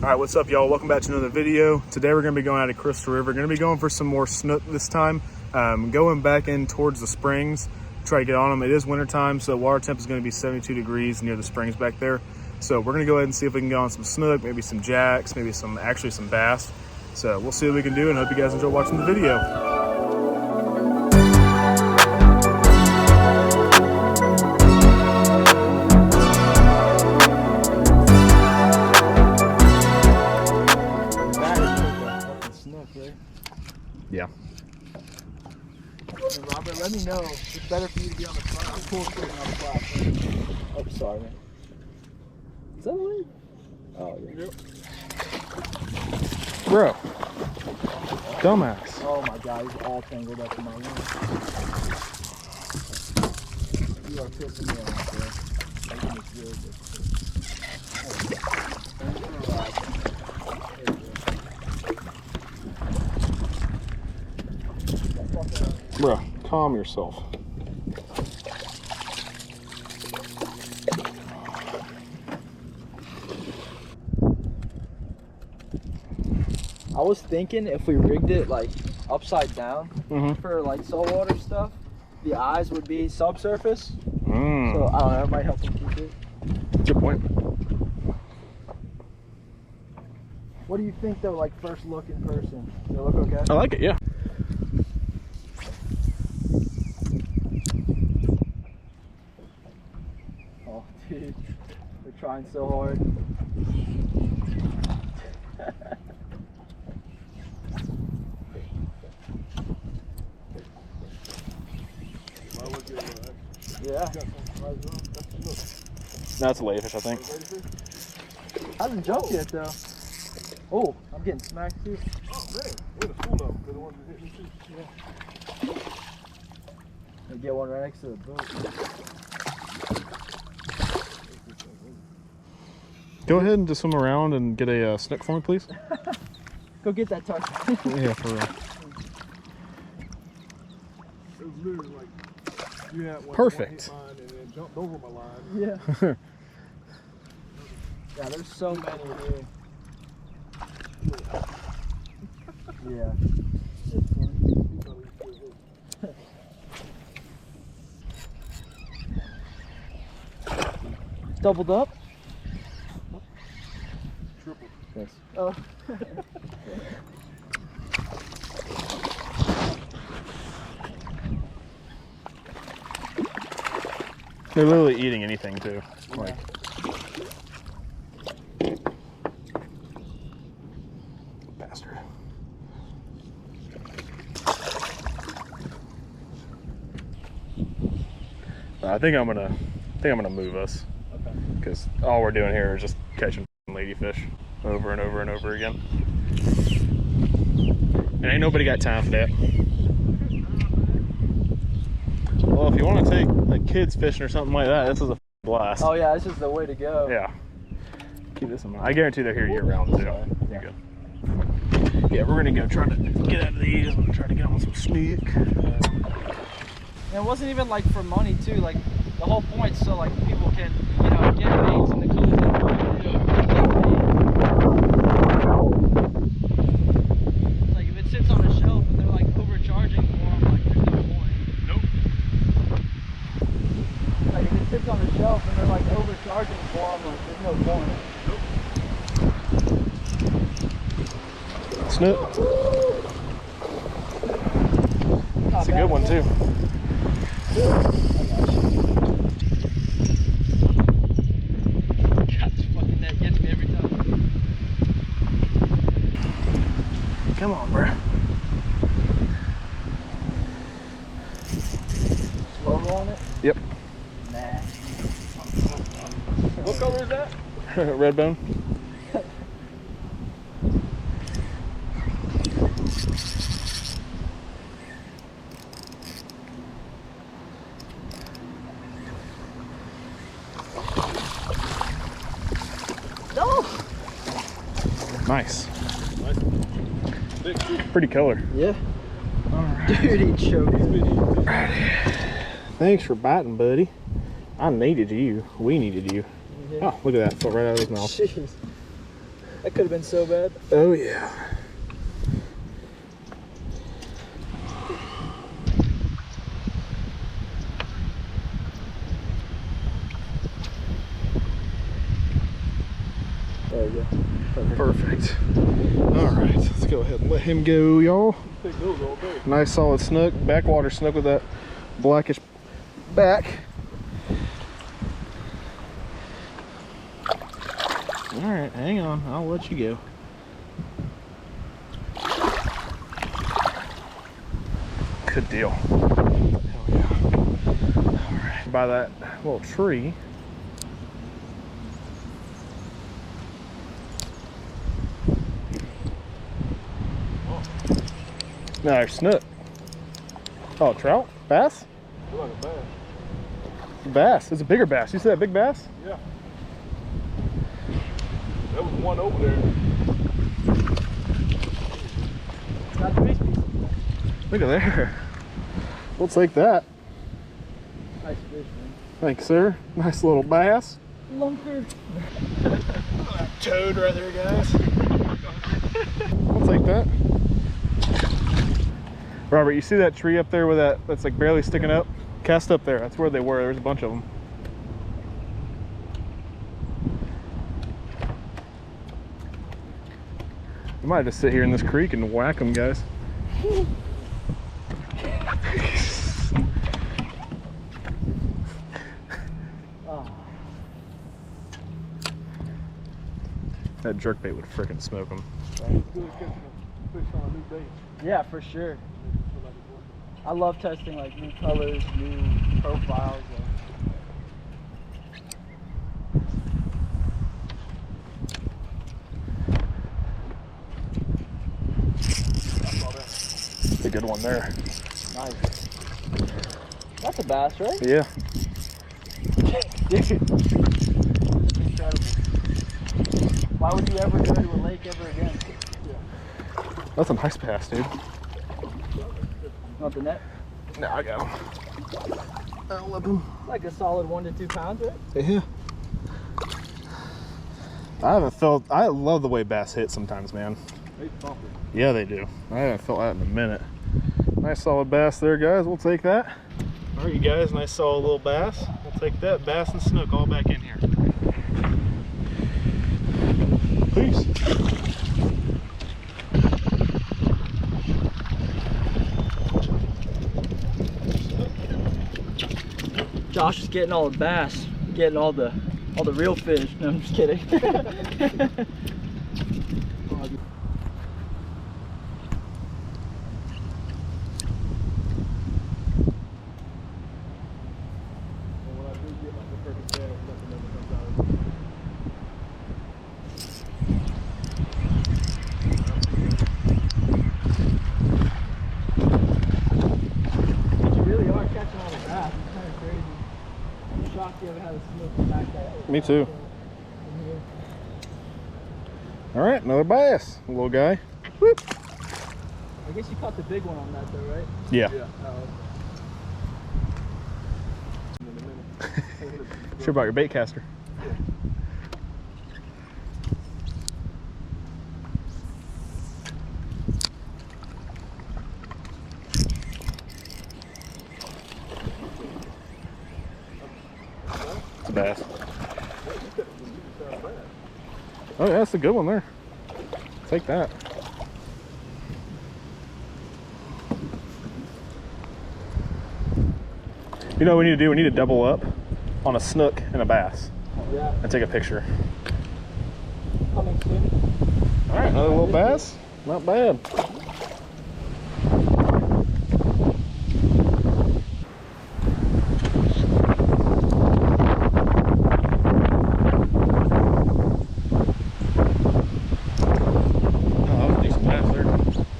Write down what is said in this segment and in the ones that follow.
All right, what's up, y'all? Welcome back to another video. Today we're going to be going out of Crystal River. Going to be going for some more snook this time. Going back in towards the springs, try to get on them. It is wintertime, so water temp is going to be 72 degrees near the springs back there. So we're going to go ahead and see if we can get on some snook, maybe some jacks, maybe some bass. So we'll see what we can do, and hope you guys enjoy watching the video. Yeah. Hey, Robert, let me know. It's better for you to be on the front. I'm cool sitting on the flat. Oh, sorry, man. Is that a lane? Oh, yeah. Yep. Bro. Dumbass. Oh, my God. He's all tangled up in my lane. You are pissing me off, bro. Making this really good. Bro, calm yourself. I was thinking if we rigged it like upside down for like saltwater stuff, the eyes would be subsurface. So I don't know, it might help them keep it. That's a point. What do you think though, like first look in person? Does it look okay? I like it, yeah. Oh, dude, they're trying so hard. Yeah. That's a ladyfish, I think. Hasn't jumped yet though. Oh, I'm getting smacked too. Oh man, we're full though, because the ones that hit me too. Yeah. They get one right next to the boat. Go ahead and just swim around and get a snook for me, please. Go get that target. Yeah, for real. It was literally like, you had one, Perfect. one hit mine and then jumped over my line. Yeah. Yeah, there's so many here. Yeah. It's funny. Doubled up? Triple. Yes. Oh. They're literally eating anything too. Like, bastard. I think I'm gonna move us. Okay. Because all we're doing here is just catching ladyfish over and over and over again. And ain't nobody got time for that. Well, if you want to take like kids fishing or something like that, this is a blast. Oh yeah, this is the way to go. Yeah. Keep this in mind. I guarantee they're here year round too. Yeah. You're good. Yeah, we're gonna go try to get out of these. I'm gonna try to get on some snook. And it wasn't even like for money too. Like the whole point, so like people can, you know, get baits in the colors they want. It's like if it sits on a shelf and they're like overcharging for them, like there's no point. Nope. Like if it sits on a shelf and they're like overcharging for them, like there's no point. Nope. Snook. It's a good one too. God, this fucking net gets me every time. Come on, bro. Slow rolling it? Yep. Nah. What color is that? Red bone. No! Nice. Big too. Pretty color. Yeah. Dude, he choked. Thanks for biting, buddy. I needed you. We needed you. Yeah. Oh, look at that. Fell right out of his mouth. Jeez. That could have been so bad. Oh yeah. There you go. Perfect. All right, let's go ahead and let him go, y'all. Take those all day. Nice solid snook, backwater snook with that blackish back. All right, hang on, I'll let you go. Good deal. Hell yeah. All right, by that little tree. No, there's snook. Oh, trout? Bass? Look like a bass. Bass. It's a bigger bass. You see that big bass? Yeah. There was one over there. Not the big piece. Look at there. We'll take that. Nice fish, man. Thanks, sir. Nice little bass. Lunker. Toad right there, guys. We'll take that. Robert, you see that tree up there with that's like barely sticking up? Cast up there. That's where they were. There's a bunch of them. We might just sit here in this creek and whack them, guys. Oh. That jerkbait would frickin' smoke them. It's good catching a fish on a new bait. Yeah, for sure. I love testing like new colors, new profiles. It's a good one there. Nice. That's a bass, right? Yeah. Dude. Incredible. Why would you ever go to a lake ever again? That's a nice bass, dude. Not the net? No, I got him. I'll lip him. Like a solid 1 to 2 pounds, right? Yeah. I love the way bass hit sometimes, man. They bump it. Yeah, they do. I haven't felt that in a minute. Nice solid bass there, guys. We'll take that. All right, you guys, nice solid little bass. We'll take that. Bass and snook all back in here. Peace. Josh is getting all the bass, getting all the real fish. No, I'm just kidding. And when I do get like the perfect bag, nothing ever comes out of it. You really are catching all the bass. It's kind of crazy. I'm shocked you ever had a snook back that. Me too. In here. All right, another bass, little guy. Whoop. I guess you caught the big one on that though, right? Yeah. Yeah. Sure about your bait caster. It's a bass. Oh yeah, that's a good one there. Take that. You know what we need to do? We need to double up on a snook and a bass Yeah. and take a picture. Coming soon. All right, another little bass. Not bad.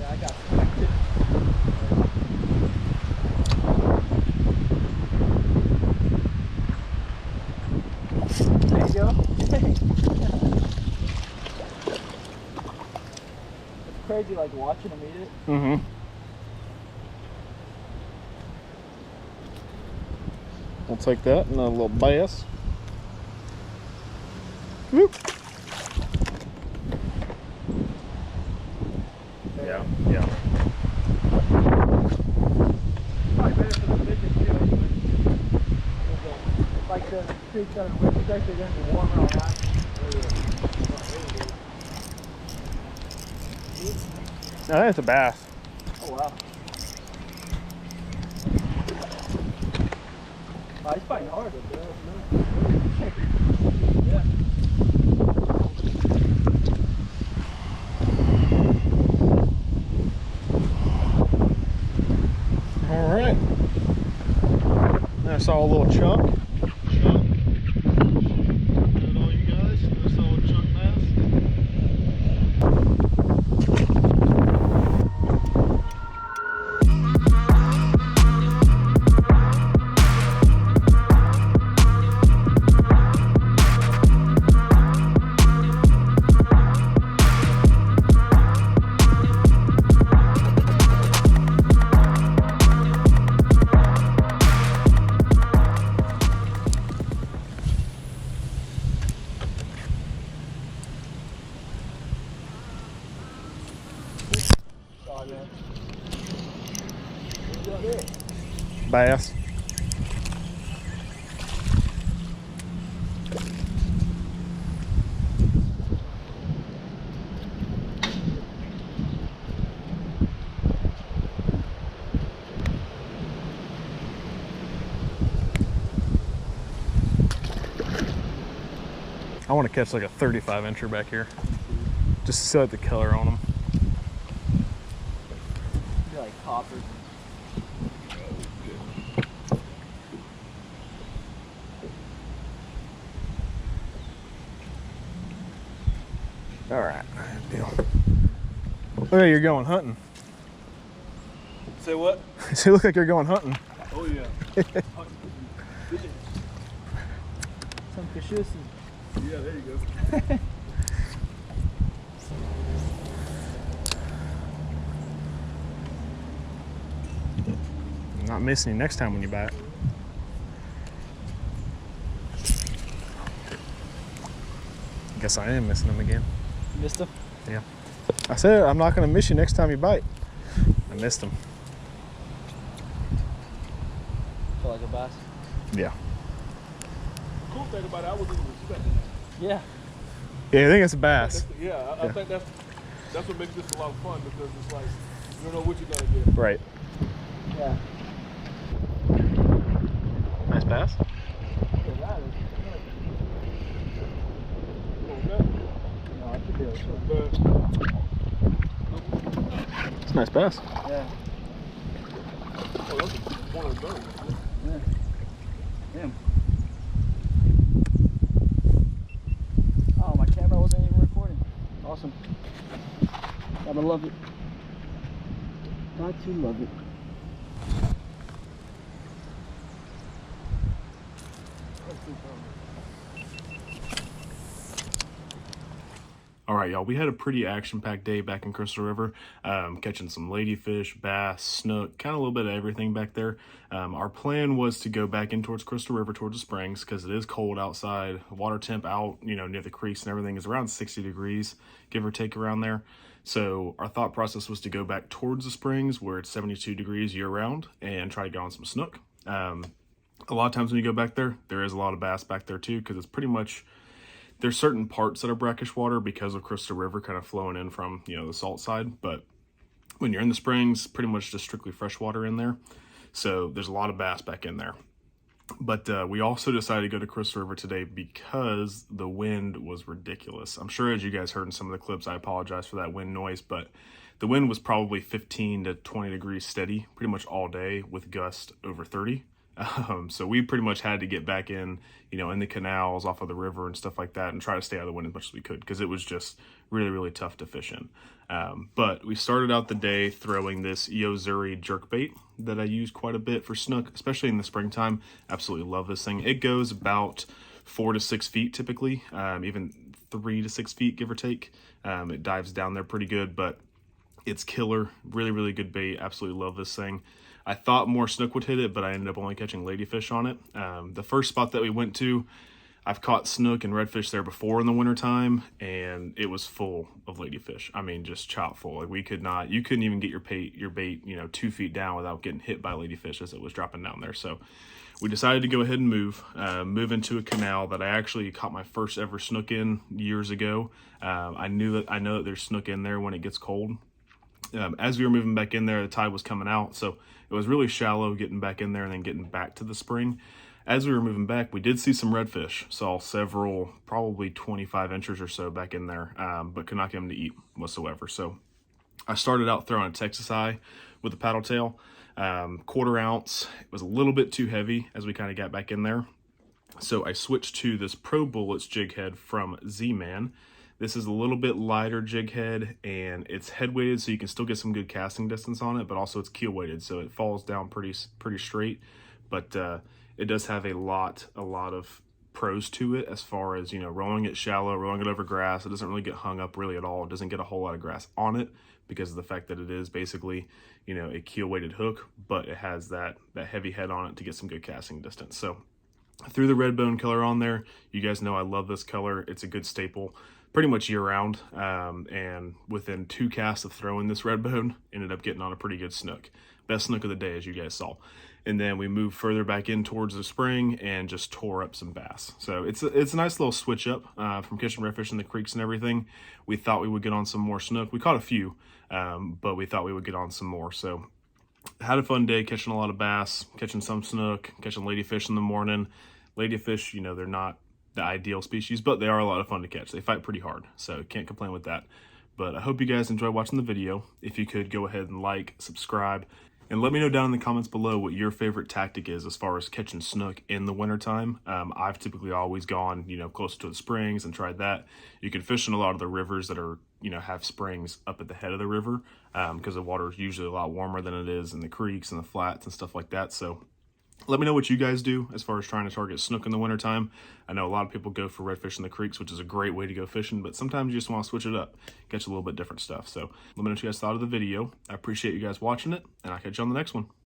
Yeah, I got connected. There you go. It's crazy like watching him eat it. Mm-hmm. We'll take that and a little bass. Whoop. got a wind protector, they're gonna be warmer on that. No, I think it's a bass. Oh wow. Oh, he's fighting hard up there. Yeah. All right. I saw a little chunk. All you guys, I saw a chunk bass. Bass. I want to catch like a 35 incher back here. Just to see like the color on them. They're like copper. All right, deal. Okay, you're going hunting. Say what? So you look like you're going hunting. Oh yeah. Some fishes. Yeah, there you go. Not missing you next time when you bite. I guess I am missing them again. You missed him? Yeah. I said I'm not going to miss you next time you bite. I missed them. Feel like a bass. Yeah. Cool thing about it, I wasn't even expecting that. Yeah. Yeah, I think it's a bass. I think that's what makes this a lot of fun, because it's like you don't know what you're gonna get. Right. Yeah. Nice bass. Look at that. No, I should be able to. It's a nice bass. Yeah. Oh, that's one of those. Yeah. Damn. Oh, my camera wasn't even recording. Awesome. Gotta love it. Got to love it. All right, y'all, we had a pretty action-packed day back in Crystal River, catching some ladyfish, bass, snook, kind of a little bit of everything back there. Our plan was to go back in towards Crystal River, towards the springs, because it is cold outside. Water temp out, you know, near the creeks and everything is around 60 degrees, give or take around there. So our thought process was to go back towards the springs where it's 72 degrees year-round and try to get on some snook. A lot of times when you go back there is a lot of bass back there too, because it's pretty much... There's certain parts that are brackish water because of Crystal River kind of flowing in from, you know, the salt side. But when you're in the springs, pretty much just strictly fresh water in there. So there's a lot of bass back in there. But we also decided to go to Crystal River today because the wind was ridiculous. I'm sure as you guys heard in some of the clips, I apologize for that wind noise, but the wind was probably 15 to 20 degrees steady pretty much all day with gusts over 30. So we pretty much had to get back in, you know, in the canals off of the river and stuff like that and try to stay out of the wind as much as we could because it was just really, really tough to fish in. But we started out the day throwing this Yozuri jerkbait that I use quite a bit for snook, especially in the springtime. Absolutely love this thing. It goes about 4 to 6 feet typically, even 3 to 6 feet, give or take. It dives down there pretty good, but it's killer. Really, really good bait. Absolutely love this thing. I thought more snook would hit it, but I ended up only catching ladyfish on it. The first spot that we went to, I've caught snook and redfish there before in the wintertime, and it was full of ladyfish. I mean, just chock full. Like, you couldn't even get your bait, 2 feet down without getting hit by ladyfish as it was dropping down there. So we decided to go ahead and move into a canal that I actually caught my first ever snook in years ago. I know that there's snook in there when it gets cold. As we were moving back in there, the tide was coming out, so it was really shallow getting back in there and then getting back to the spring. As we were moving back, we did see some redfish. Saw several, probably 25 inches or so back in there, but could not get them to eat whatsoever. So I started out throwing a Texas eye with a paddle tail, 1/4 ounce. It was a little bit too heavy as we kind of got back in there. So I switched to this Pro Bullets jig head from Z-Man. This is a little bit lighter jig head, and it's head weighted, so you can still get some good casting distance on it, but also it's keel weighted, so it falls down pretty straight. But it does have a lot of pros to it as far as, rolling it shallow, rolling it over grass. It doesn't really get hung up really at all. It doesn't get a whole lot of grass on it because of the fact that it is basically, a keel weighted hook, but it has that heavy head on it to get some good casting distance. So I threw the red bone color on there. You guys know I love this color. It's a good staple pretty much year round. And within 2 casts of throwing this red bone, ended up getting on a pretty good snook. Best snook of the day, as you guys saw. And then we moved further back in towards the spring and just tore up some bass. So it's a nice little switch up from catching redfish in the creeks and everything. We thought we would get on some more snook. We caught a few, but we thought we would get on some more. So had a fun day catching a lot of bass, catching some snook, catching ladyfish in the morning. Ladyfish, they're not the ideal species, but they are a lot of fun to catch. They fight pretty hard, so can't complain with that. But I hope you guys enjoyed watching the video. If you could, go ahead and like, subscribe, and let me know down in the comments below what your favorite tactic is as far as catching snook in the wintertime. I've typically always gone, closer to the springs and tried that. You can fish in a lot of the rivers that are, have springs up at the head of the river because the water is usually a lot warmer than it is in the creeks and the flats and stuff like that. So let me know what you guys do as far as trying to target snook in the wintertime. I know a lot of people go for redfish in the creeks, which is a great way to go fishing, but sometimes you just want to switch it up, catch a little bit different stuff. So let me know what you guys thought of the video. I appreciate you guys watching it, and I'll catch you on the next one.